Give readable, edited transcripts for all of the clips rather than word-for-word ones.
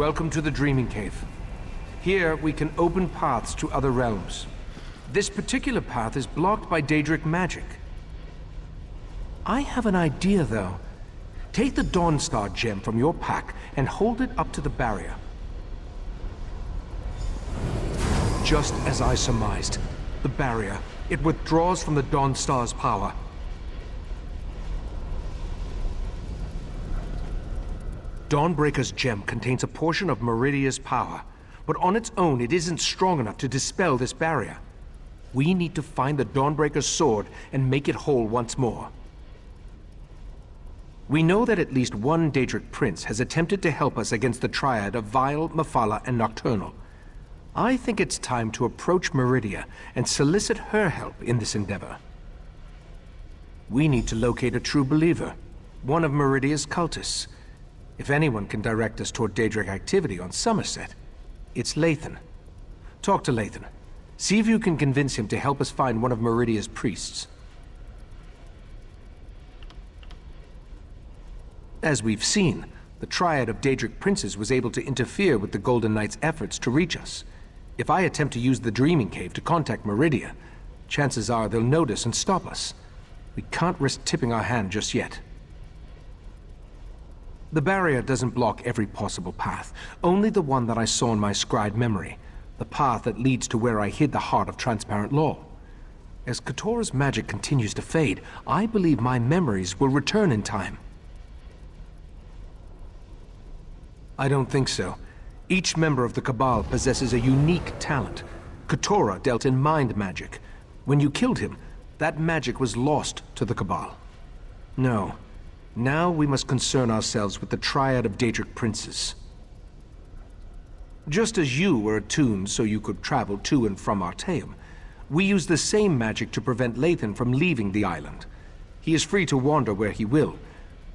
Welcome to the Dreaming Cave. Here, we can open paths to other realms. This particular path is blocked by daedric magic. I have an idea, though. Take the Dawnstar gem from your pack and hold it up to the barrier. Just as I surmised, the barrier, it withdraws from the Dawnstar's power. Dawnbreaker's gem contains a portion of Meridia's power, but on its own it isn't strong enough to dispel this barrier. We need to find the Dawnbreaker's sword and make it whole once more. We know that at least one Daedric prince has attempted to help us against the triad of Vile, Mephala, and Nocturnal. I think it's time to approach Meridia and solicit her help in this endeavor. We need to locate a true believer, one of Meridia's cultists. If anyone can direct us toward Daedric activity on Summerset, it's Lathan. Talk to Lathan. See if you can convince him to help us find one of Meridia's priests. As we've seen, the triad of Daedric princes was able to interfere with the Golden Knight's efforts to reach us. If I attempt to use the Dreaming Cave to contact Meridia, chances are they'll notice and stop us. We can't risk tipping our hand just yet. The barrier doesn't block every possible path, only the one that I saw in my scried memory, the path that leads to where I hid the heart of transparent law. As Katora's magic continues to fade, I believe my memories will return in time. I don't think so. Each member of the Cabal possesses a unique talent. Katora dealt in mind magic. When you killed him, that magic was lost to the Cabal. No. Now we must concern ourselves with the triad of Daedric princes. Just as you were attuned so you could travel to and from Artaeum, we use the same magic to prevent Lathan from leaving the island. He is free to wander where he will,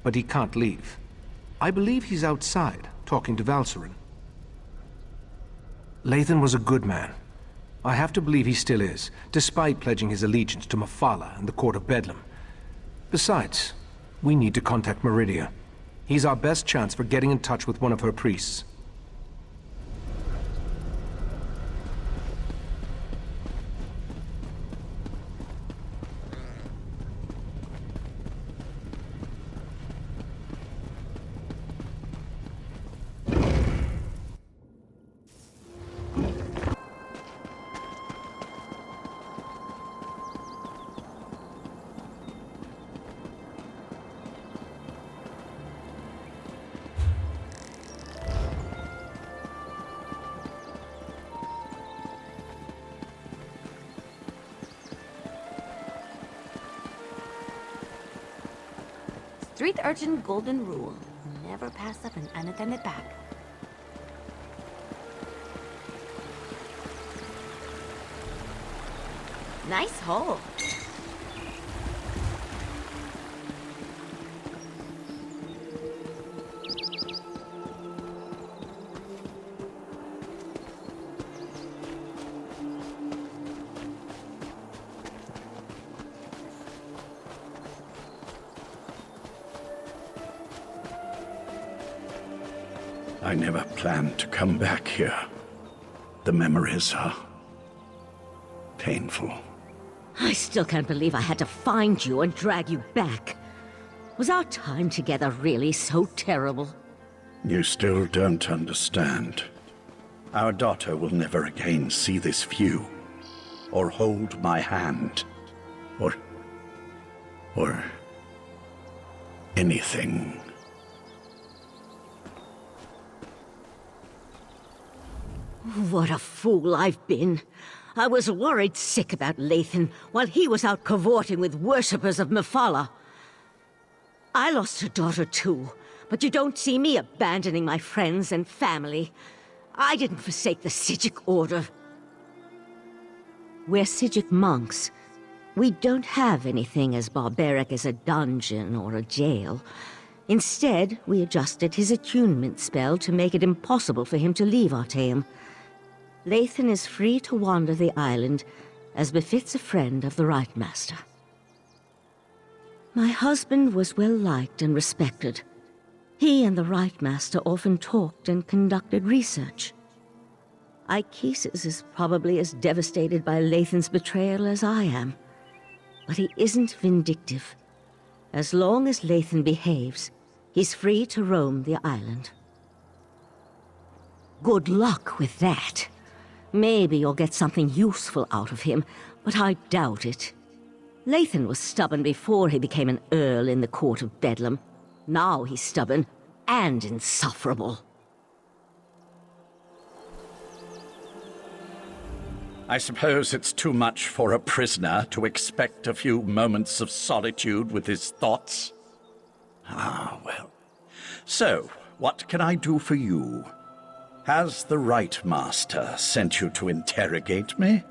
but he can't leave. I believe he's outside, talking to Valcerin. Lathan was a good man. I have to believe he still is, despite pledging his allegiance to Mephala and the Court of Bedlam. Besides, we need to contact Meridia. He's our best chance for getting in touch with one of her priests. Street urchin golden rule. Never pass up an unattended bag. Nice hole. I never planned to come back here. The memories are painful. I still can't believe I had to find you and drag you back. Was our time together really so terrible? You still don't understand. Our daughter will never again see this view, or hold my hand, or anything. What a fool I've been. I was worried sick about Lathan while he was out cavorting with worshippers of Mephala. I lost a daughter too, but you don't see me abandoning my friends and family. I didn't forsake the Psijic Order. We're Psijic monks. We don't have anything as barbaric as a dungeon or a jail. Instead, we adjusted his attunement spell to make it impossible for him to leave Artaeum. Lathan is free to wander the island, as befits a friend of the Right Master. My husband was well liked and respected. He and the Rite Master often talked and conducted research. Ichesis is probably as devastated by Lathan's betrayal as I am. But he isn't vindictive. As long as Lathan behaves, he's free to roam the island. Good luck with that. Maybe you'll get something useful out of him, but I doubt it. Lathan was stubborn before he became an earl in the court of Bedlam. Now he's stubborn and insufferable. I suppose it's too much for a prisoner to expect a few moments of solitude with his thoughts. Ah, well. So, what can I do for you? Has the Rite Master sent you to interrogate me?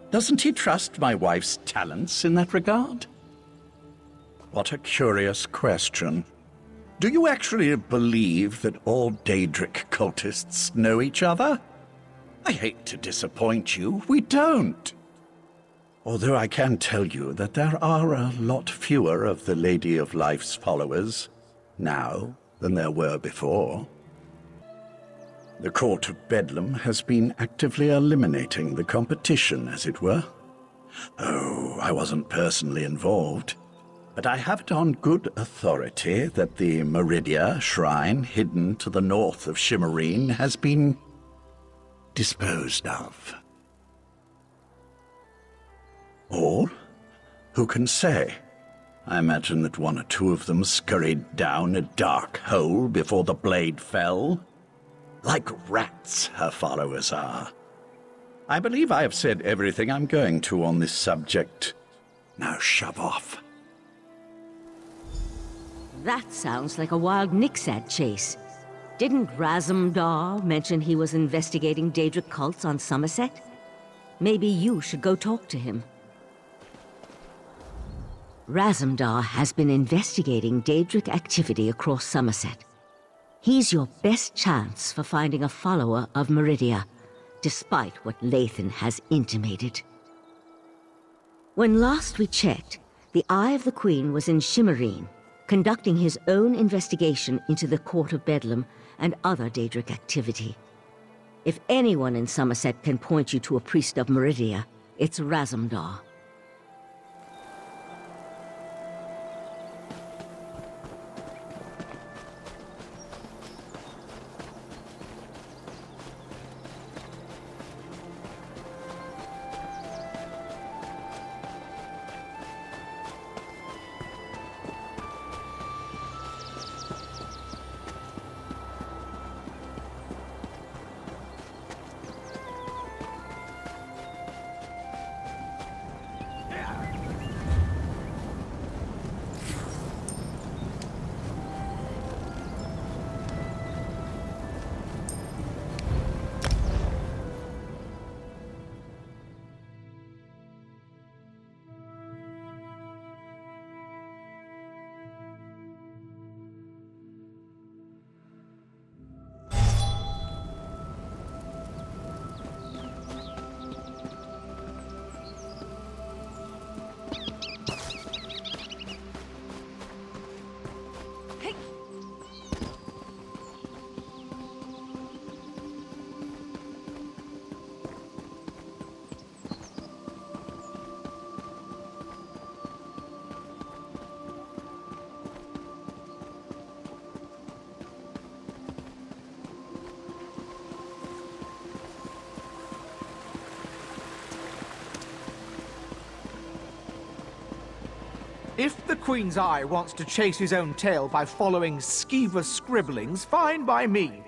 Doesn't he trust my wife's talents in that regard? What a curious question. Do you actually believe that all Daedric cultists know each other? I hate to disappoint you, we don't. Although I can tell you that there are a lot fewer of the Lady of Life's followers now than there were before. The Court of Bedlam has been actively eliminating the competition, as it were. Oh, I wasn't personally involved, but I have it on good authority that the Meridia shrine hidden to the north of Shimmerine has been disposed of. Or, who can say? I imagine that one or two of them scurried down a dark hole before the blade fell. Like rats, her followers are. I believe I have said everything I'm going to on this subject. Now shove off. That sounds like a wild Nixad chase. Didn't Razumdar mention he was investigating Daedric cults on Summerset? Maybe you should go talk to him. Razumdar has been investigating Daedric activity across Summerset. He's your best chance for finding a follower of Meridia, despite what Lathan has intimated. When last we checked, the Eye of the Queen was in Shimmerine, conducting his own investigation into the Court of Bedlam and other Daedric activity. If anyone in Summerset can point you to a priest of Meridia, it's Razumdar. If the Queen's Eye wants to chase his own tail by following skeever scribblings, fine by me.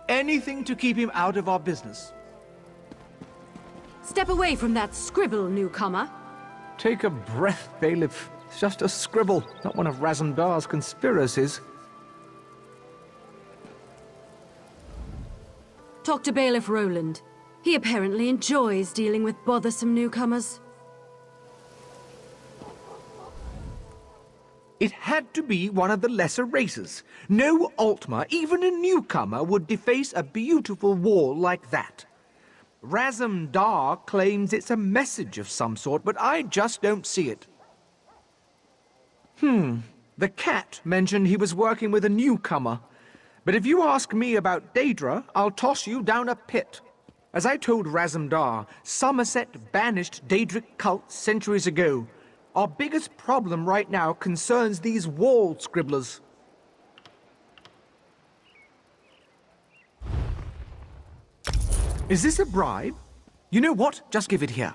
Anything to keep him out of our business. Step away from that scribble, newcomer. Take a breath, Bailiff. It's just a scribble, not one of Razumdar's conspiracies. Talk to Bailiff Roland. He apparently enjoys dealing with bothersome newcomers. It had to be one of the lesser races. No Altmer, even a newcomer, would deface a beautiful wall like that. Razumdar claims it's a message of some sort, but I just don't see it. The cat mentioned he was working with a newcomer. But if you ask me about Daedra, I'll toss you down a pit. As I told Razumdar, Summerset banished Daedric cults centuries ago. Our biggest problem right now concerns these wall scribblers. Is this a bribe? You know what? Just give it here.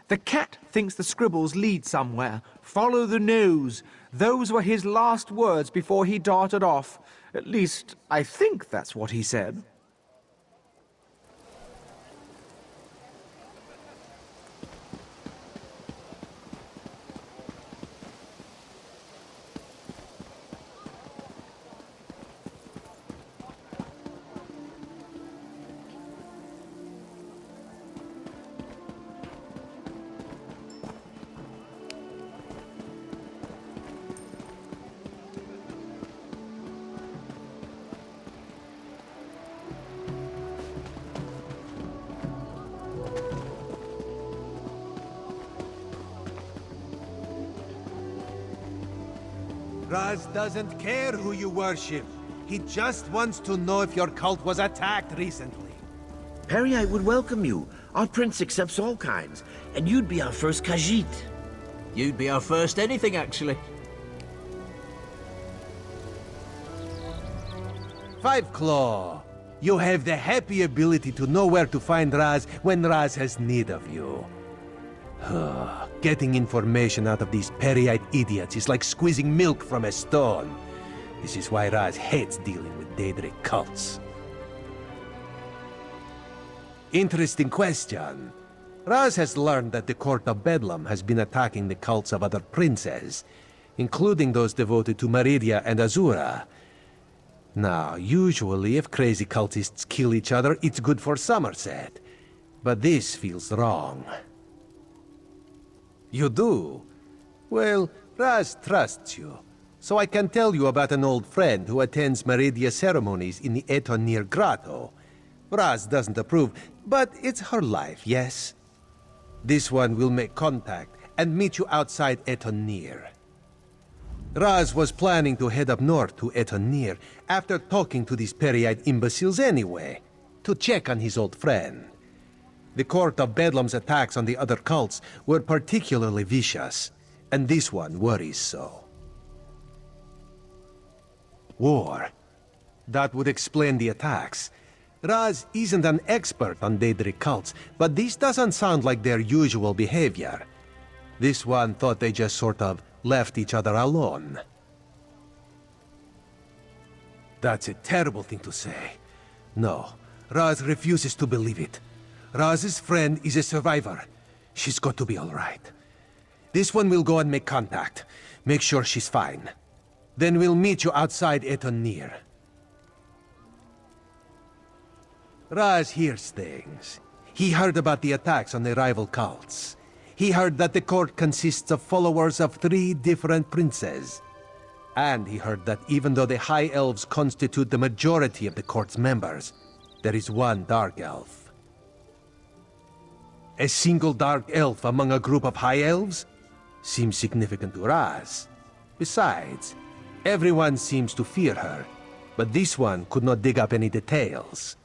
The cat thinks the scribbles lead somewhere. Follow the nose. Those were his last words before he darted off. At least, I think that's what he said. Raz doesn't care who you worship. He just wants to know if your cult was attacked recently. Perriite would welcome you. Our prince accepts all kinds, and you'd be our first Khajiit. You'd be our first anything, actually. Five Claw, you have the happy ability to know where to find Raz when Raz has need of you. Getting information out of these Perriite idiots is like squeezing milk from a stone. This is why Raz hates dealing with daedric cults. Interesting question. Raz has learned that the Court of Bedlam has been attacking the cults of other princes, including those devoted to Meridia and Azura. Now, usually if crazy cultists kill each other, it's good for Summerset. But this feels wrong. You do? Well, Raz trusts you. So I can tell you about an old friend who attends Meridia ceremonies in the Etonir Grotto. Raz doesn't approve, but it's her life, yes? This one will make contact and meet you outside Etonir. Raz was planning to head up north to Etonir after talking to these Perriite imbeciles anyway, to check on his old friend. The Court of Bedlam's attacks on the other cults were particularly vicious, and this one worries so. War. That would explain the attacks. Raz isn't an expert on daedric cults, but this doesn't sound like their usual behavior. This one thought they just sort of left each other alone. That's a terrible thing to say. No, Raz refuses to believe it. Raz's friend is a survivor. She's got to be all right. This one will go and make contact. Make sure she's fine. Then we'll meet you outside Etonir. Raz hears things. He heard about the attacks on the rival cults. He heard that the court consists of followers of 3 different princes. And he heard that even though the High Elves constitute the majority of the court's members, there is one Dark Elf. A single Dark Elf among a group of High Elves? Seems significant to Raz. Besides, everyone seems to fear her, but this one could not dig up any details.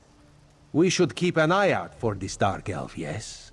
We should keep an eye out for this Dark Elf, yes?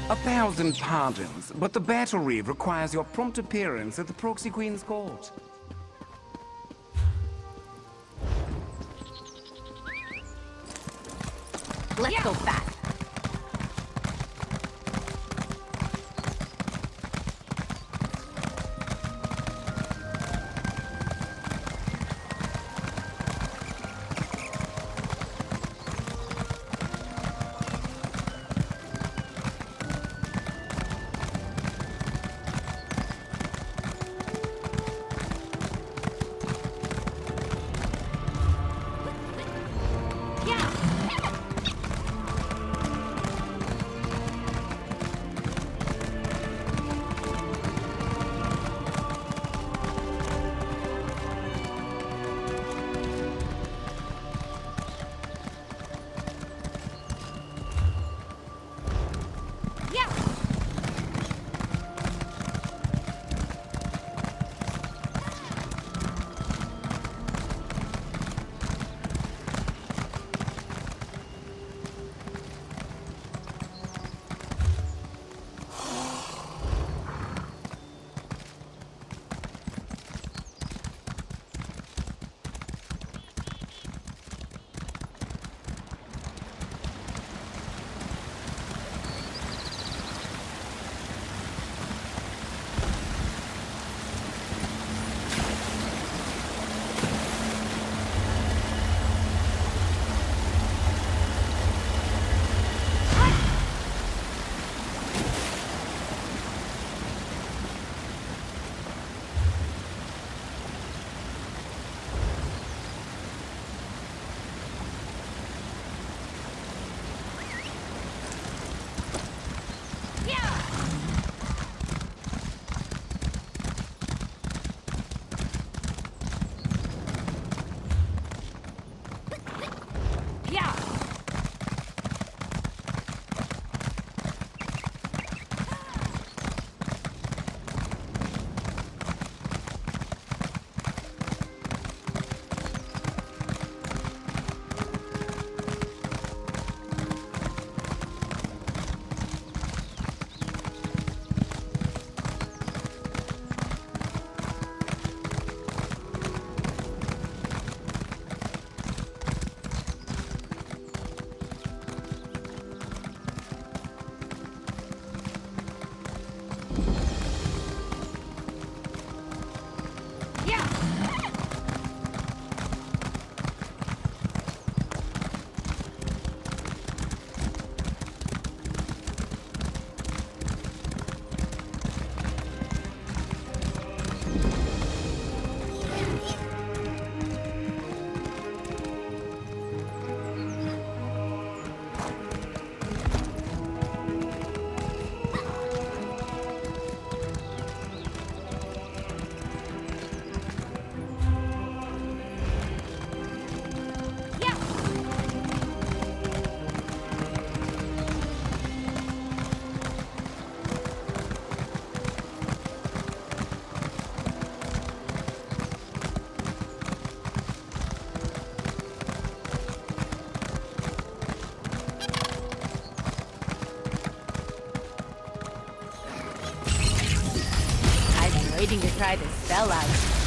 1,000 pardons, but the battle reeve requires your prompt appearance at the Proxy Queen's court. Let's go fast. Waiting to try this spell out.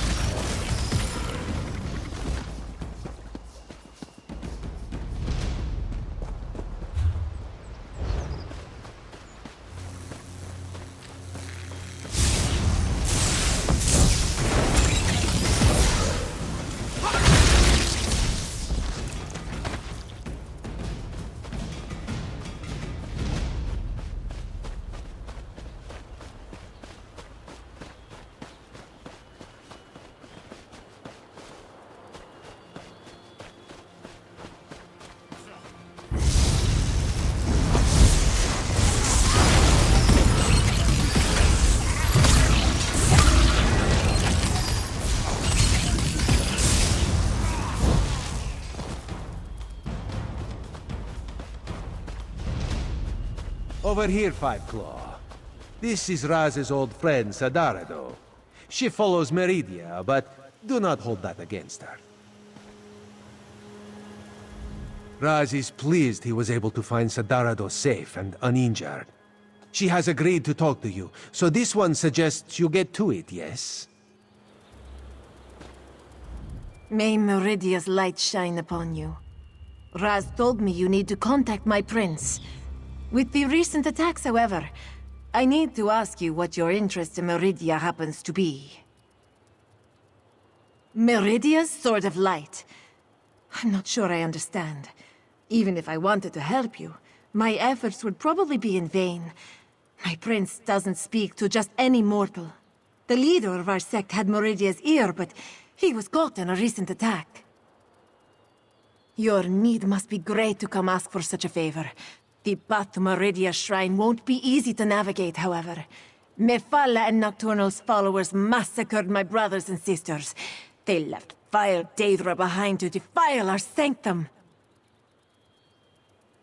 Over here, Five Claw. This is Raz's old friend, Sadarado. She follows Meridia, but do not hold that against her. Raz is pleased he was able to find Sadarado safe and uninjured. She has agreed to talk to you, so this one suggests you get to it, yes? May Meridia's light shine upon you. Raz told me you need to contact my prince. With the recent attacks, however, I need to ask you what your interest in Meridia happens to be. Meridia's Sword of Light. I'm not sure I understand. Even if I wanted to help you, my efforts would probably be in vain. My prince doesn't speak to just any mortal. The leader of our sect had Meridia's ear, but he was caught in a recent attack. Your need must be great to come ask for such a favor. The path to Meridia's shrine won't be easy to navigate, however. Mephala and Nocturnal's followers massacred my brothers and sisters. They left vile daedra behind to defile our sanctum.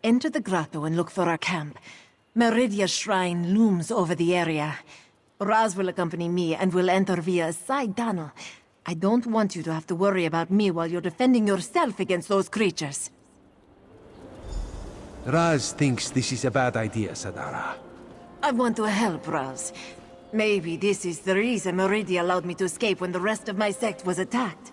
Enter the grotto and look for our camp. Meridia's shrine looms over the area. Raz will accompany me and will enter via a side tunnel. I don't want you to have to worry about me while you're defending yourself against those creatures. Raz thinks this is a bad idea, Sadara. I want to help Raz. Maybe this is the reason Meridia allowed me to escape when the rest of my sect was attacked.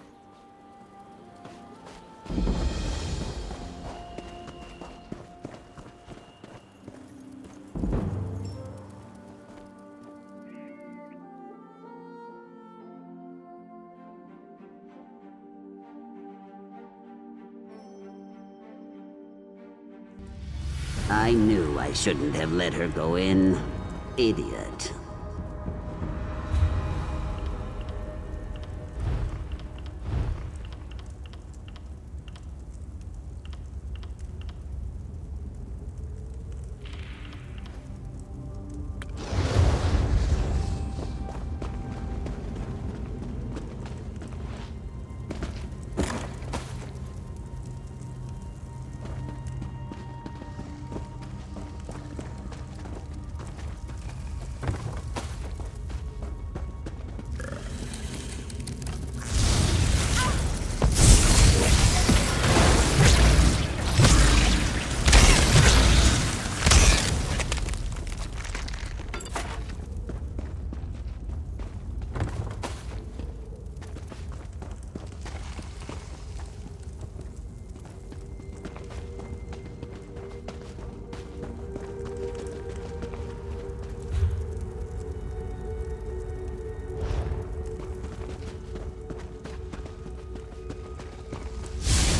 I knew I shouldn't have let her go in. Idiot.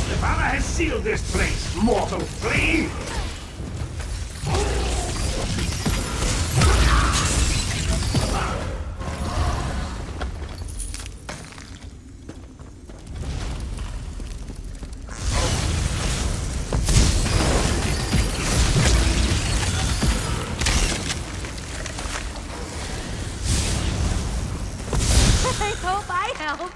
Mephala has sealed this place, mortal flea! I hope I helped.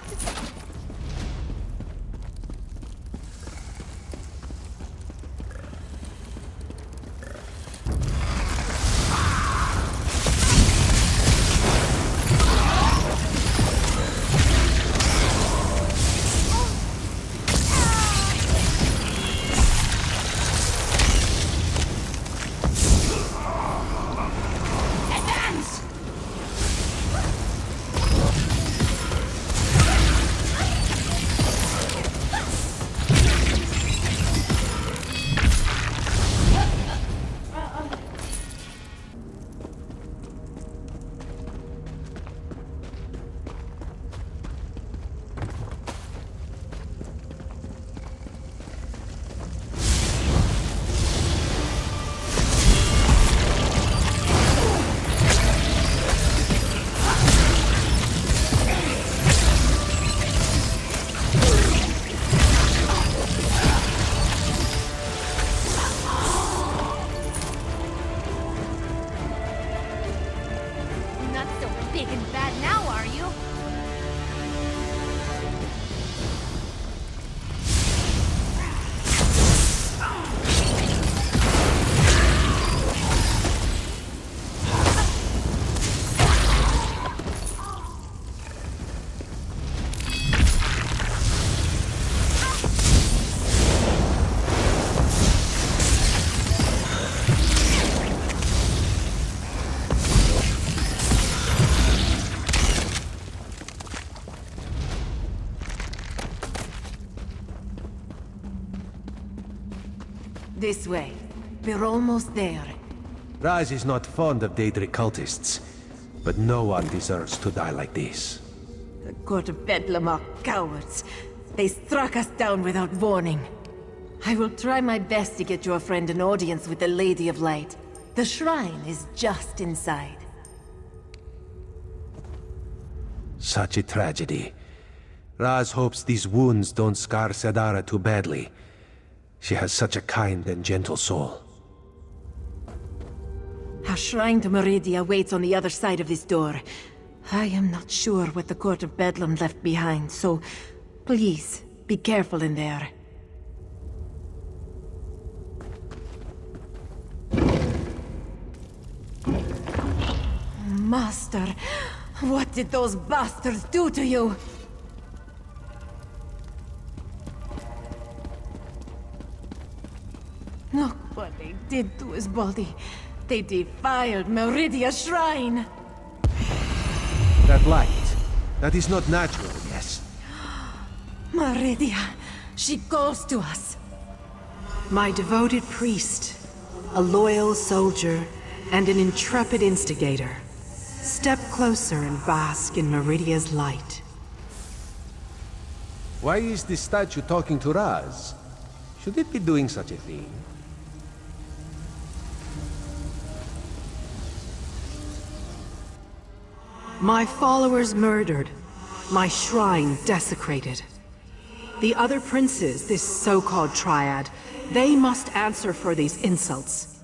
Not so big and bad now, are you? This way. We're almost there. Raz is not fond of daedric cultists, but no one deserves to die like this. The Court of Bedlam are cowards. They struck us down without warning. I will try my best to get your friend an audience with the Lady of Light. The shrine is just inside. Such a tragedy. Raz hopes these wounds don't scar Sadara too badly. She has such a kind and gentle soul. Our shrine to Meridia waits on the other side of this door. I am not sure what the Court of Bedlam left behind, so please, be careful in there. Master, what did those bastards do to you? Look what they did to his body. They defiled Meridia's shrine. That light, that is not natural, yes? Meridia, she calls to us. My devoted priest, a loyal soldier, and an intrepid instigator. Step closer and bask in Meridia's light. Why is this statue talking to Raz? Should it be doing such a thing? My followers murdered, my shrine desecrated. The other princes, this so-called triad, they must answer for these insults.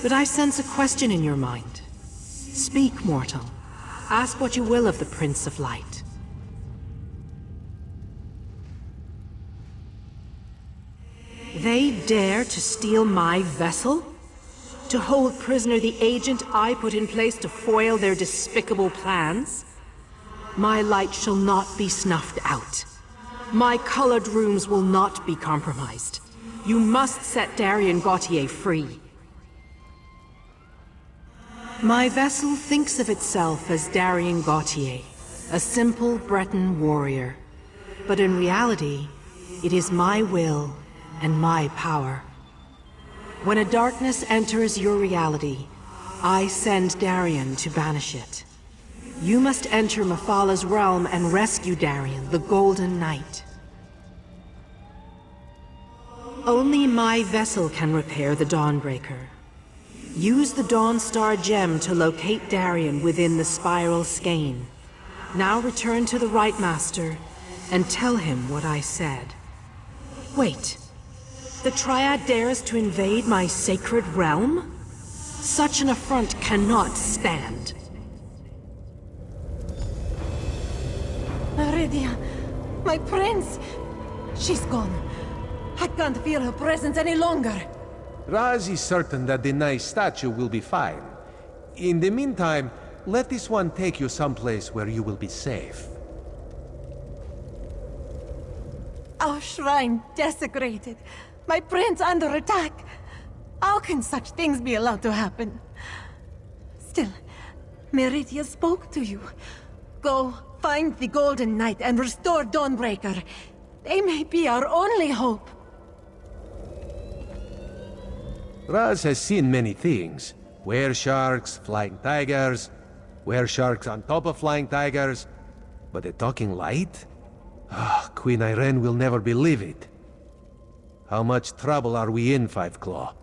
But I sense a question in your mind. Speak, mortal. Ask what you will of the Prince of Light. They dare to steal my vessel? To hold prisoner the agent I put in place to foil their despicable plans? My light shall not be snuffed out. My colored rooms will not be compromised. You must set Darien Gautier free. My vessel thinks of itself as Darien Gautier, a simple Breton warrior. But in reality, it is my will and my power. When a darkness enters your reality, I send Darien to banish it. You must enter Mephala's realm and rescue Darien, the Golden Knight. Only my vessel can repair the Dawnbreaker. Use the Dawnstar gem to locate Darien within the spiral skein. Now return to the Right Master and tell him what I said. Wait. The Triad dares to invade my sacred realm? Such an affront cannot stand. Meridia, my prince! She's gone. I can't feel her presence any longer. Raz is certain that the nice statue will be fine. In the meantime, let this one take you someplace where you will be safe. Our shrine desecrated. My prince under attack. How can such things be allowed to happen? Still, Meridia spoke to you. Go, find the Golden Knight and restore Dawnbreaker. They may be our only hope. Raz has seen many things. Were-sharks, flying tigers, were-sharks on top of flying tigers. But a talking light? Ah, Queen Irene will never believe it. How much trouble are we in, Five Claw?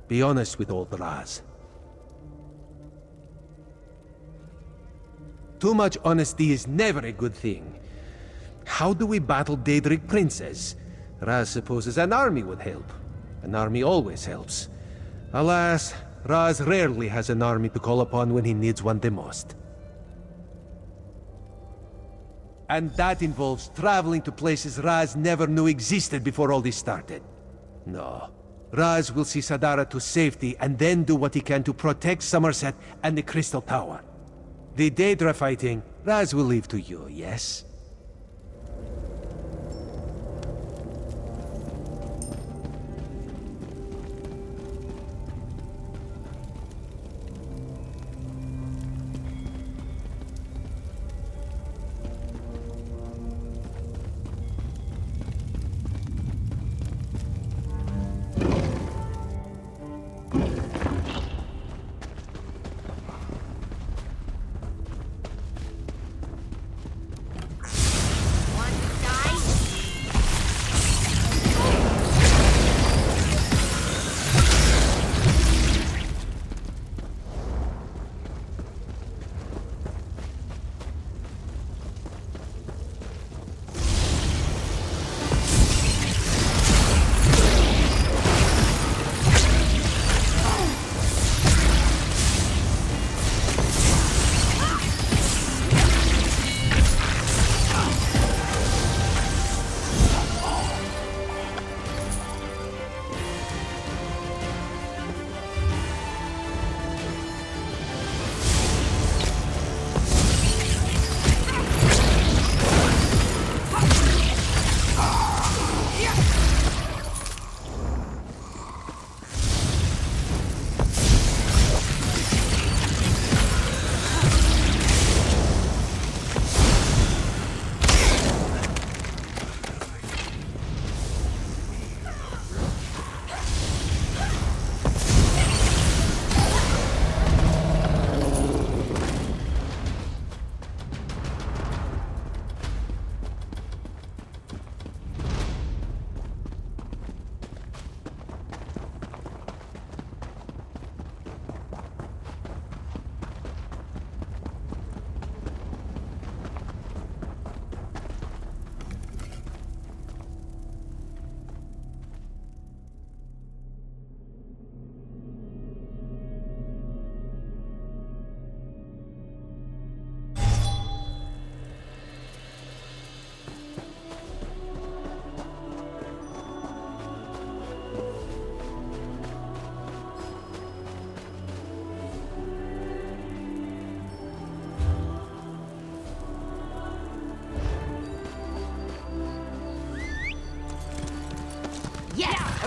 Be honest with old Raz. Too much honesty is never a good thing. How do we battle Daedric princes? Raz supposes an army would help. An army always helps. Alas, Raz rarely has an army to call upon when he needs one the most. And that involves traveling to places Raz never knew existed before all this started. No. Raz will see Sadara to safety and then do what he can to protect Summerset and the Crystal Tower. The Daedra fighting, Raz will leave to you, yes?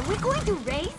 we going to race?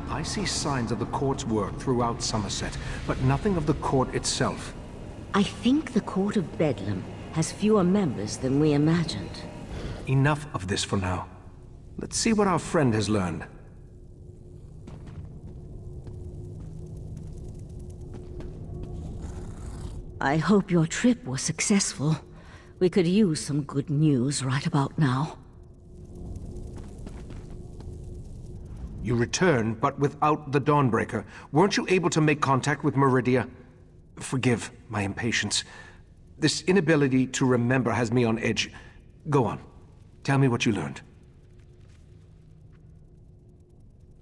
I see signs of the court's work throughout Summerset, but nothing of the court itself. I think the Court of Bedlam has fewer members than we imagined. Enough of this for now. Let's see what our friend has learned. I hope your trip was successful. We could use some good news right about now. You returned, but without the Dawnbreaker. Weren't you able to make contact with Meridia? Forgive my impatience. This inability to remember has me on edge. Go on. Tell me what you learned.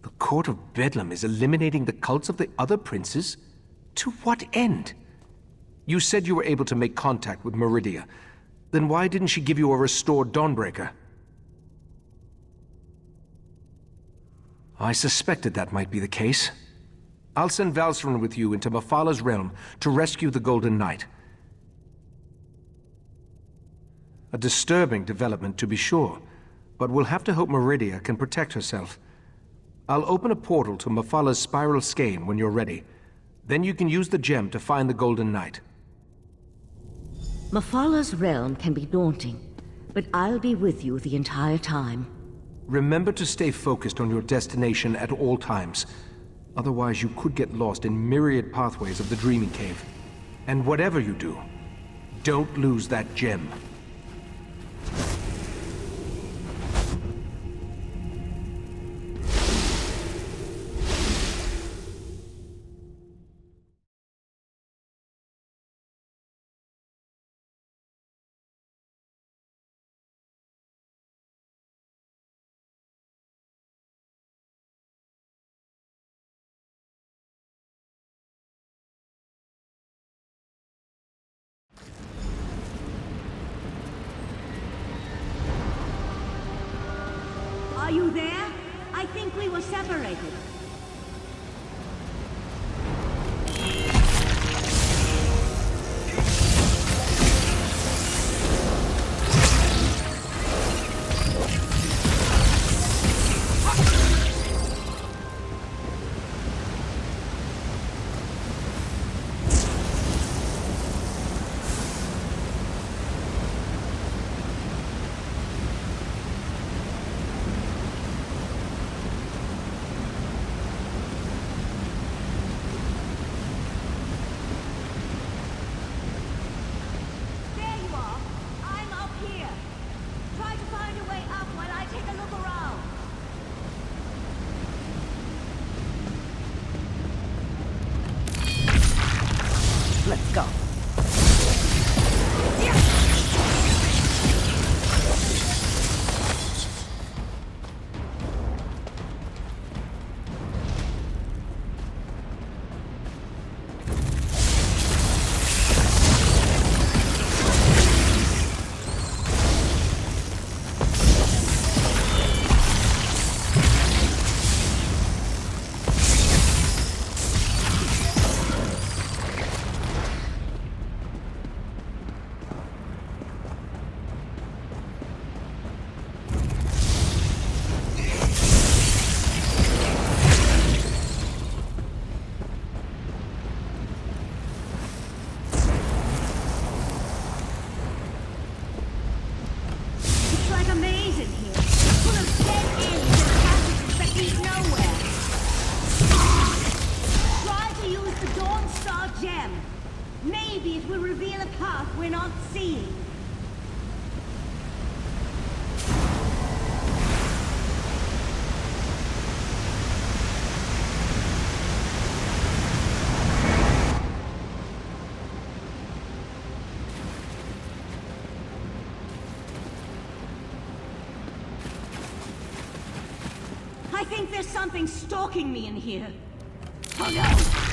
The Court of Bedlam is eliminating the cults of the other princes? To what end? You said you were able to make contact with Meridia. Then why didn't she give you a restored Dawnbreaker? I suspected that might be the case. I'll send Valseren with you into Mephala's realm to rescue the Golden Knight. A disturbing development, to be sure, but we'll have to hope Meridia can protect herself. I'll open a portal to Mephala's spiral skein when you're ready. Then you can use the gem to find the Golden Knight. Mephala's realm can be daunting, but I'll be with you the entire time. Remember to stay focused on your destination at all times. Otherwise, you could get lost in myriad pathways of the Dreaming Cave. And whatever you do, don't lose that gem. Are you there? I think we were separated. I think there's something stalking me in here. Oh no!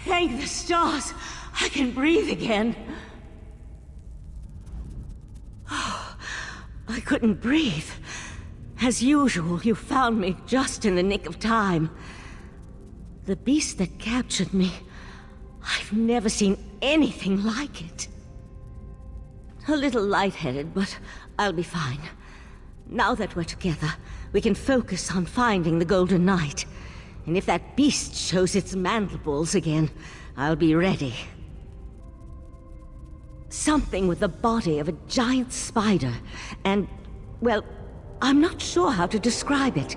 Thank the stars! I can breathe again. I couldn't breathe. As usual, you found me just in the nick of time. The beast that captured me, I've never seen anything like it. A little lightheaded, but I'll be fine. Now that we're together, we can focus on finding the Golden Knight. And if that beast shows its mandibles again, I'll be ready. Something with the body of a giant spider, and, well, I'm not sure how to describe it,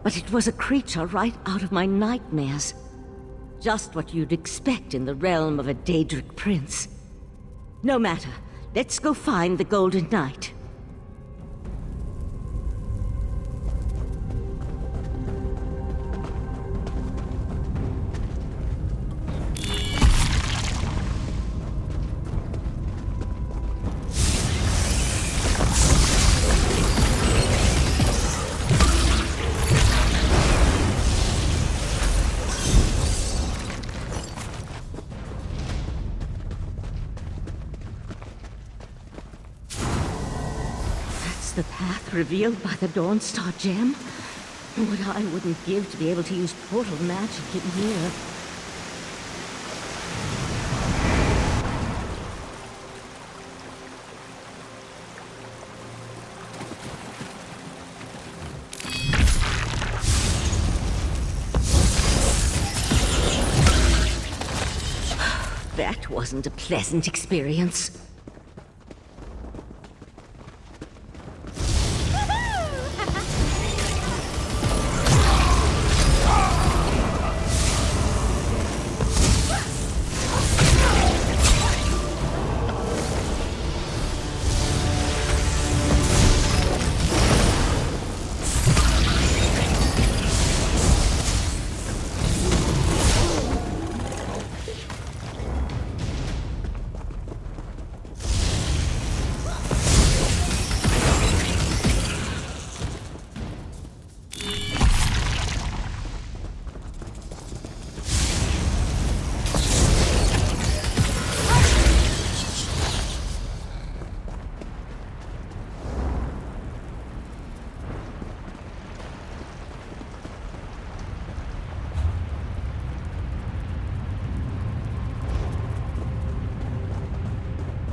but it was a creature right out of my nightmares. Just what you'd expect in the realm of a Daedric prince. No matter, let's go find the Golden Knight. The path revealed by the Dawnstar gem? What I wouldn't give to be able to use portal magic in here. That wasn't a pleasant experience.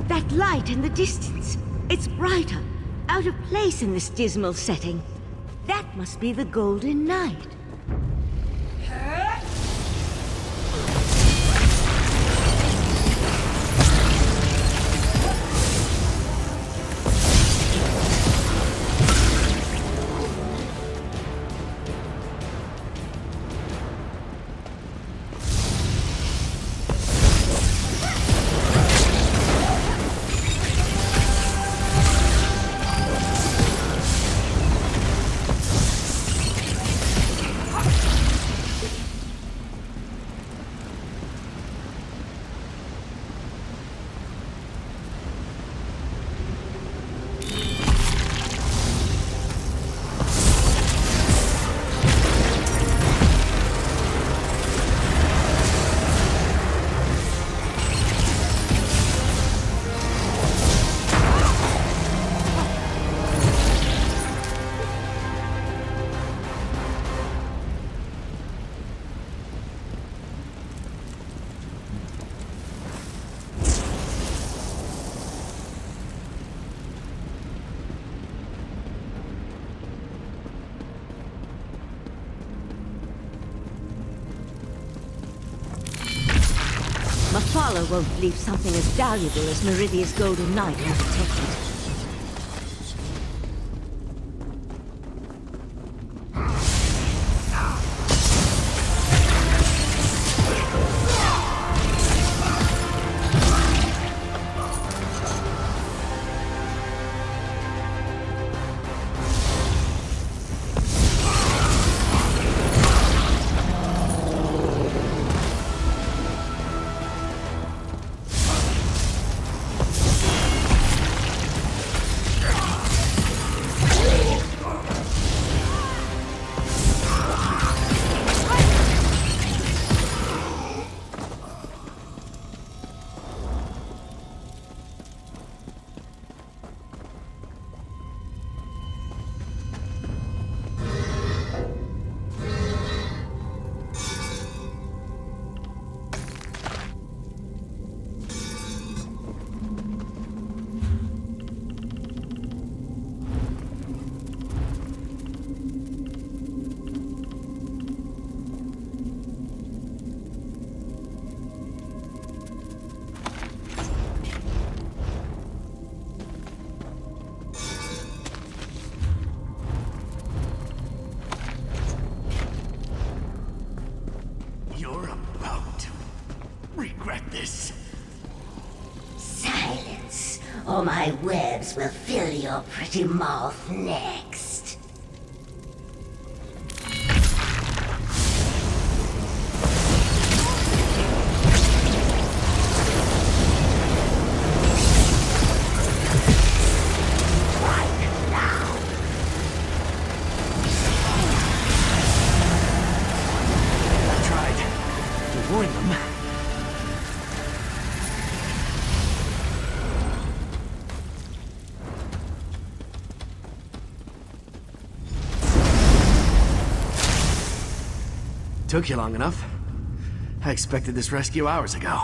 That light in the distance. It's brighter, out of place in this dismal setting. That must be the Golden Knight. Mephala won't leave something as valuable as Meridia's Golden Knight undetected. or my webs will fill your pretty mouth next. Warn them. Took you long enough. I expected this rescue hours ago.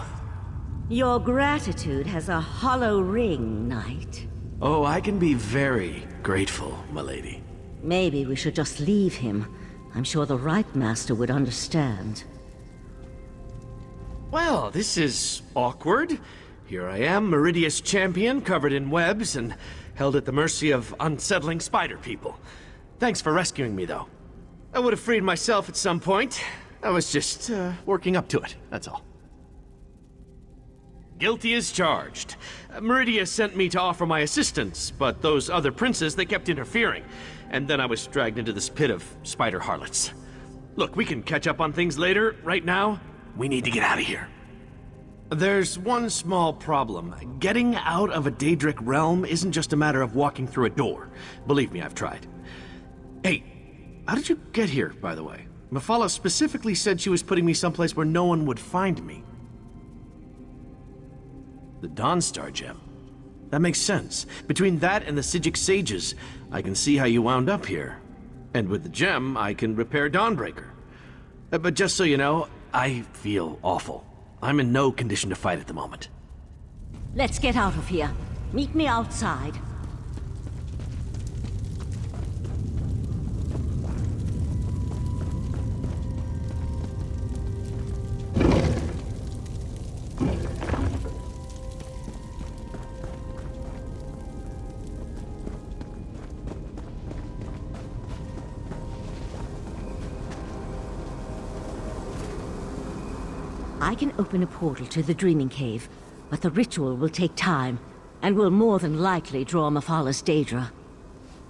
Your gratitude has a hollow ring, Knight. Oh, I can be very grateful, milady. Maybe we should just leave him. I'm sure the right master would understand. Well, this is awkward. Here I am, Meridia's champion, covered in webs and held at the mercy of unsettling spider people. Thanks for rescuing me, though. I would have freed myself at some point. I was just, working up to it, that's all. Guilty as charged. Meridia sent me to offer my assistance, but those other princes, they kept interfering. And then I was dragged into this pit of spider harlots. Look, we can catch up on things later. Right now, we need to get out of here. There's one small problem. Getting out of a daedric realm isn't just a matter of walking through a door. Believe me, I've tried. Hey, how did you get here, by the way? Mephala specifically said she was putting me someplace where no one would find me. The Dawnstar gem. That makes sense. Between that and the Sijic sages, I can see how you wound up here. And with the gem, I can repair Dawnbreaker. But just so you know, I feel awful. I'm in no condition to fight at the moment. Let's get out of here. Meet me outside. I can open a portal to the Dreaming Cave, but the ritual will take time, and will more than likely draw Mephala's Daedra.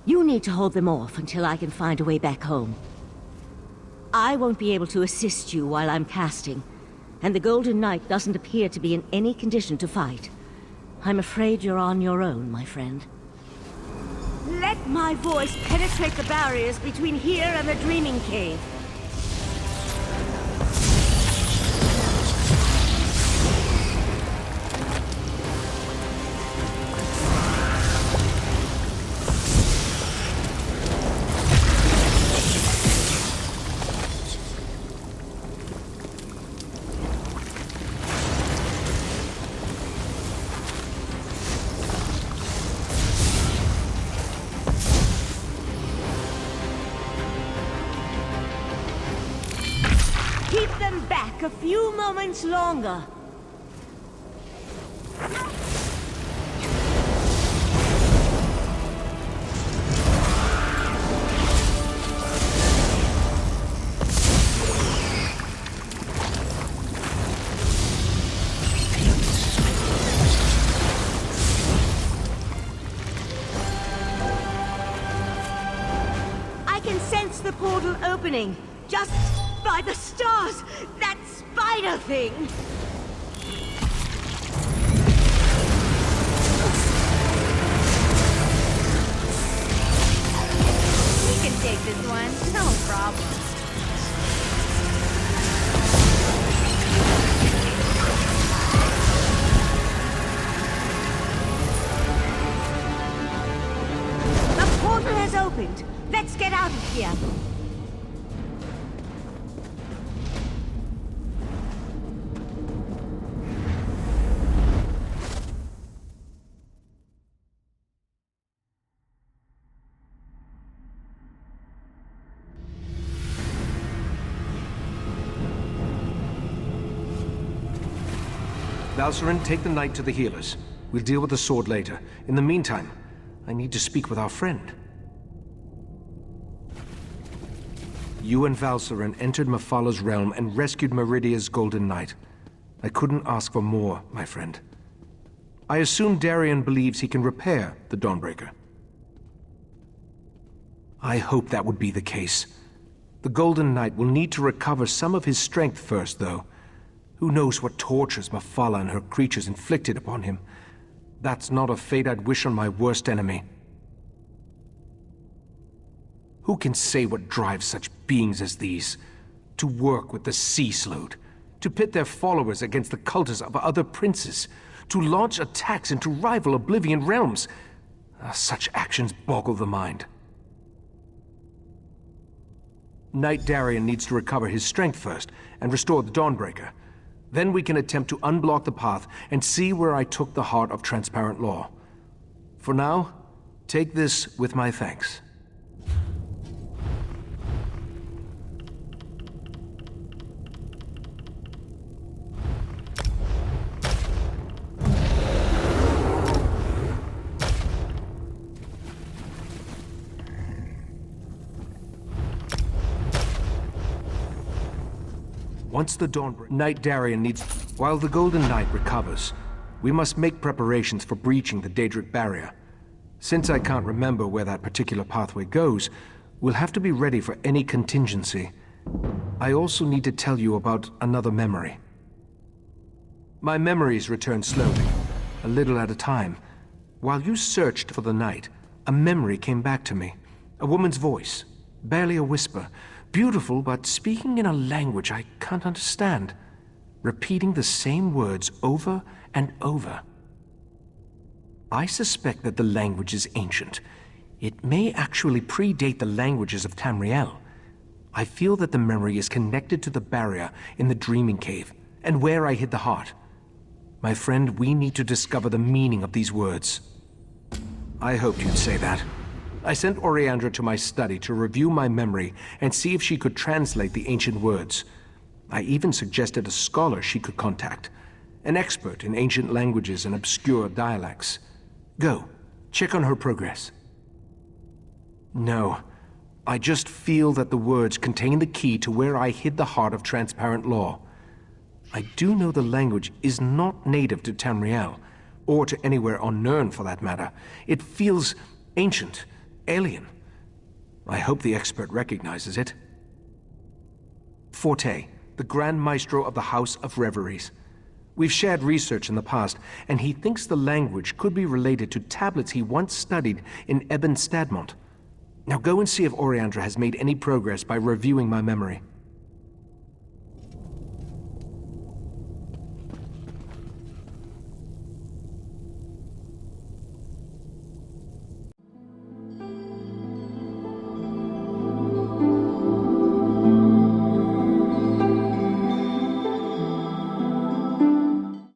You need to hold them off until I can find a way back home. I won't be able to assist you while I'm casting, and the Golden Knight doesn't appear to be in any condition to fight. I'm afraid you're on your own, my friend. Let my voice penetrate the barriers between here and the Dreaming Cave. Keep them back a few moments longer. I can sense the portal opening. Just by the stars! That spider thing! We can take this one, no problem. The portal has opened. Let's get out of here. Valcerin, take the knight to the healers. We'll deal with the sword later. In the meantime, I need to speak with our friend. You and Valcerin entered Mephala's realm and rescued Meridia's Golden Knight. I couldn't ask for more, my friend. I assume Darien believes he can repair the Dawnbreaker. I hope that would be the case. The Golden Knight will need to recover some of his strength first, though. Who knows what tortures Mephala and her creatures inflicted upon him? That's not a fate I'd wish on my worst enemy. Who can say what drives such beings as these? To work with the Sea Slode, to pit their followers against the cultists of other princes, to launch attacks into rival Oblivion realms. Such actions boggle the mind. Knight Darien needs to recover his strength first and restore the Dawnbreaker. Then we can attempt to unblock the path and see where I took the heart of transparent law. For now, take this with my thanks. Once the Knight Darien needs... While the Golden Knight recovers, we must make preparations for breaching the Daedric barrier. Since I can't remember where that particular pathway goes, we'll have to be ready for any contingency. I also need to tell you about another memory. My memories return slowly, a little at a time. While you searched for the Knight, a memory came back to me. A woman's voice, barely a whisper. Beautiful, but speaking in a language I can't understand. Repeating the same words over and over. I suspect that the language is ancient. It may actually predate the languages of Tamriel. I feel that the memory is connected to the barrier in the Dreaming Cave, and where I hid the heart. My friend, we need to discover the meaning of these words. I hoped you'd say that. I sent Oriandra to my study to review my memory and see if she could translate the ancient words. I even suggested a scholar she could contact, an expert in ancient languages and obscure dialects. Go, check on her progress. No, I just feel that the words contain the key to where I hid the heart of transparent law. I do know the language is not native to Tamriel, or to anywhere on Nirn for that matter. It feels ancient. Alien. I hope the expert recognizes it. Forte, the Grand Maestro of the House of Reveries. We've shared research in the past, and he thinks the language could be related to tablets he once studied in Ebon Stadmont. Now go and see if Oriandra has made any progress by reviewing my memory.